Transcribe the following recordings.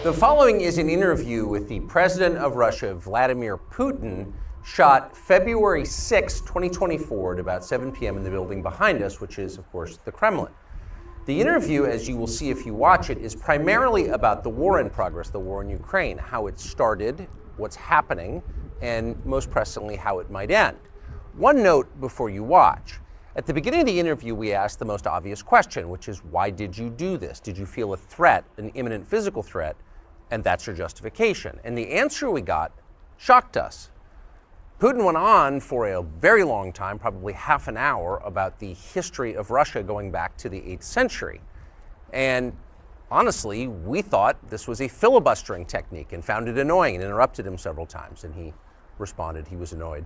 The following is an interview with the President of Russia, Vladimir Putin, shot February 6, 2024 at about 7 p.m. in the building behind us, which is, of course, the Kremlin. The interview, as you will see if you watch it, is primarily about the war in progress, the war in Ukraine, how it started, what's happening, and most pressingly, how it might end. One note before you watch. At the beginning of the interview, we asked the most obvious question, which is, why did you do this? Did you feel a threat, an imminent physical threat? And that's your justification. And the answer we got shocked us. Putin went on for a very long time, probably half an hour, about the history of Russia going back to the 8th century. And honestly, we thought this was a filibustering technique and found it annoying and interrupted him several times. And he responded he was annoyed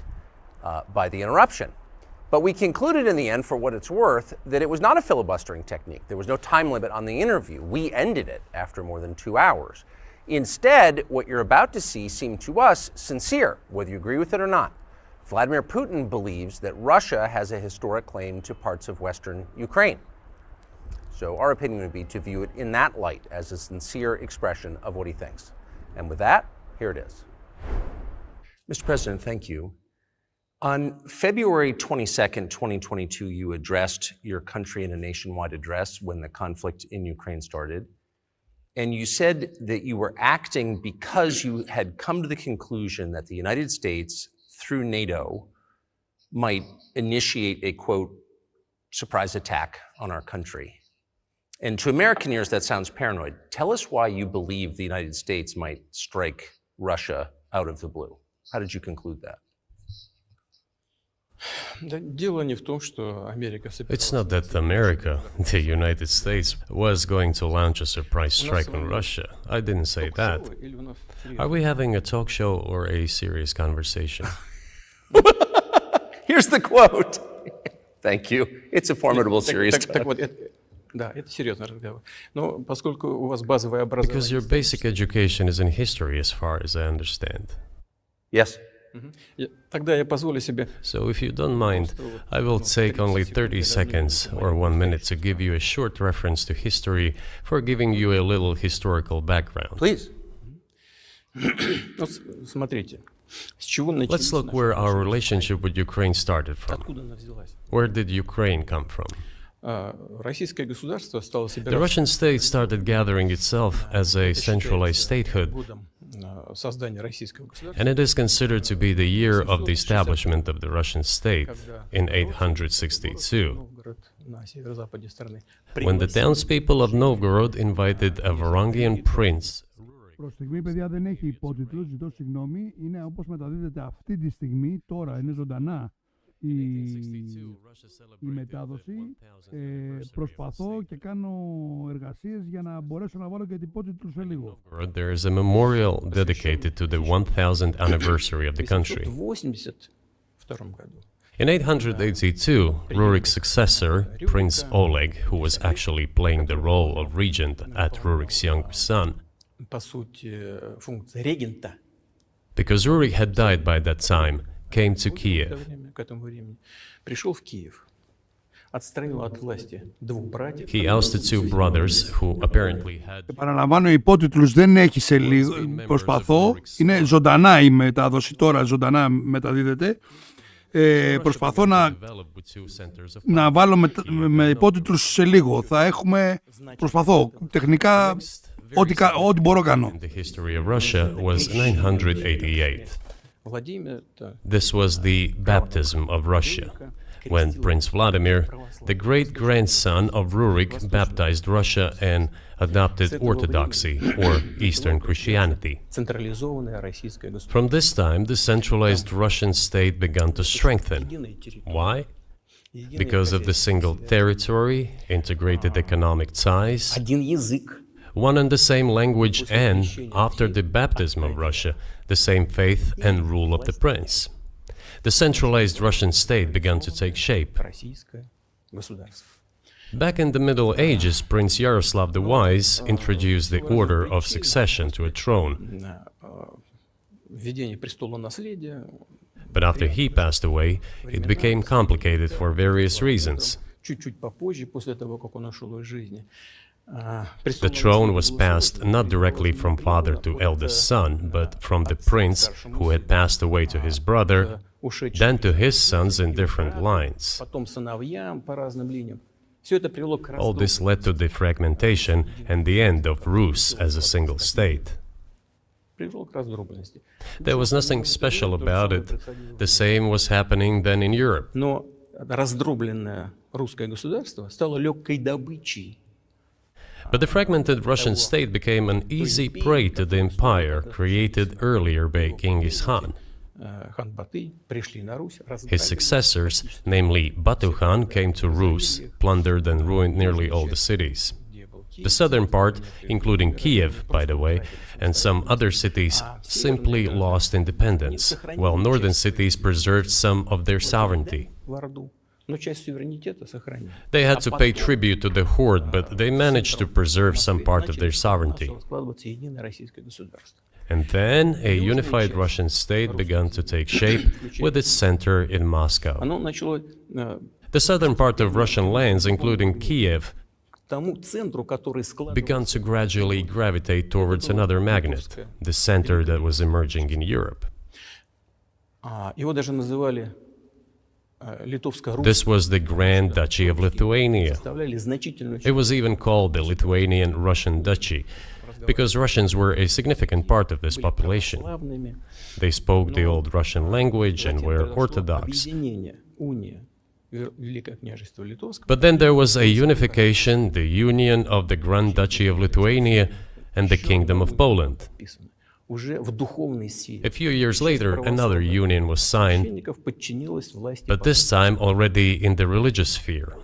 by the interruption. But we concluded in the end, for what it's worth, that it was not a filibustering technique. There was no time limit on the interview. We ended it after more than 2 hours. Instead, what you're about to see seemed to us sincere, whether you agree with it or not. Vladimir Putin believes that Russia has a historic claim to parts of Western Ukraine. So our opinion would be to view it in that light, as a sincere expression of what he thinks. And with that, here it is. Mr. President, thank you. On February 22nd, 2022, you addressed your country in a nationwide address when the conflict in Ukraine started. And you said that you were acting because you had come to the conclusion that the United States, through NATO, might initiate a, quote, surprise attack on our country. And to American ears, that sounds paranoid. Tell us why you believe the United States might strike Russia out of the blue. How did you conclude that? It's not that America, the United States, was going to launch a surprise strike on Russia. I didn't say that. Are we having a talk show or a serious conversation? Here's the quote. Thank you. It's a formidable, serious talk. Because your basic education is in history, as far as I understand. Yes. So if you don't mind, I will take only 30 seconds or 1 minute to give you a short reference to history for giving you a little historical background. Please. Let's look where our relationship with Ukraine started from. Where did Ukraine come from? The Russian state started gathering itself as a centralized statehood, and it is considered to be the year of the establishment of the Russian state in 862, when the townspeople of Novgorod invited a Varangian prince. Προς στιγμή, παιδιά, δεν έχει υπότιτλους, ζητώ συγγνώμη. Είναι όπως μεταδίδεται αυτή τη στιγμή, τώρα είναι ζωντανά η μετάδοση. Προσπαθώ και κάνω εργασίες για να μπορέσω να βάλω και υπότιτλους σε λίγο. There is a memorial dedicated to the 1000th anniversary of the country. In 882, Rurik's successor, Prince Oleg, who was actually playing the role of regent at Rurik's younger son, because Rurik had died by that time, came to Kiev. He ousted two brothers who apparently had... Παραλαμβάνω, υπότιτλους δεν έχει σε λίγο. Προσπαθώ. Είναι ζωντανά η μετάδοση. Τώρα ζωντανά μεταδίδεται. Προσπαθώ να βάλω με υπότιτλους σε λίγο. Θα έχουμε... Προσπαθώ. Τεχνικά, ό,τι μπορώ κάνω. The history of Russia was 988. This was the baptism of Russia, when Prince Vladimir, the great-grandson of Rurik, baptized Russia and adopted Orthodoxy, or Eastern Christianity. From this time, the centralized Russian state began to strengthen. Why? Because of the single territory, integrated economic ties, one and the same language, and, after the baptism of Russia, the same faith and rule of the prince. The centralized Russian state began to take shape. Back in the Middle Ages, Prince Yaroslav the Wise introduced the order of succession to a throne. But after he passed away, it became complicated for various reasons. The throne was passed not directly from father to eldest son, but from the prince who had passed away to his brother, then to his sons in different lines. All this led to the fragmentation and the end of Rus as a single state. There was nothing special about it. The same was happening then in Europe. But the fragmented Russian state became an easy prey to the empire created earlier by Genghis Khan. His successors, namely Batu Khan, came to Rus, plundered and ruined nearly all the cities. The southern part, including Kiev, by the way, and some other cities, simply lost independence, while northern cities preserved some of their sovereignty. They had to pay tribute to the horde, but they managed to preserve some part of their sovereignty. And then a unified Russian state began to take shape with its center in Moscow. The southern part of Russian lands, including Kiev, began to gradually gravitate towards another magnet, the center that was emerging in Europe. This was the Grand Duchy of Lithuania. It was even called the Lithuanian-Russian Duchy, because Russians were a significant part of this population. They spoke the old Russian language and were Orthodox. But then there was a unification, the union of the Grand Duchy of Lithuania and the Kingdom of Poland. A few years later, another union was signed, but this time already in the religious sphere.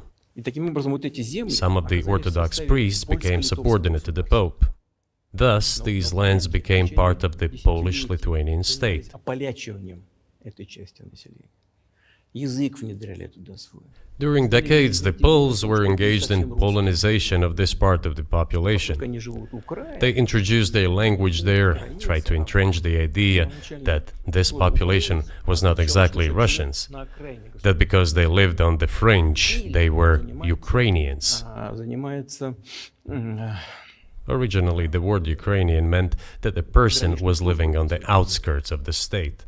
Some of the Orthodox priests became subordinate to the Pope. Thus, these lands became part of the Polish-Lithuanian state. During decades, the Poles were engaged in Polonization of this part of the population. They introduced their language there, tried to entrench the idea that this population was not exactly Russians, that because they lived on the fringe, they were Ukrainians. Originally, the word Ukrainian meant that a person was living on the outskirts of the state.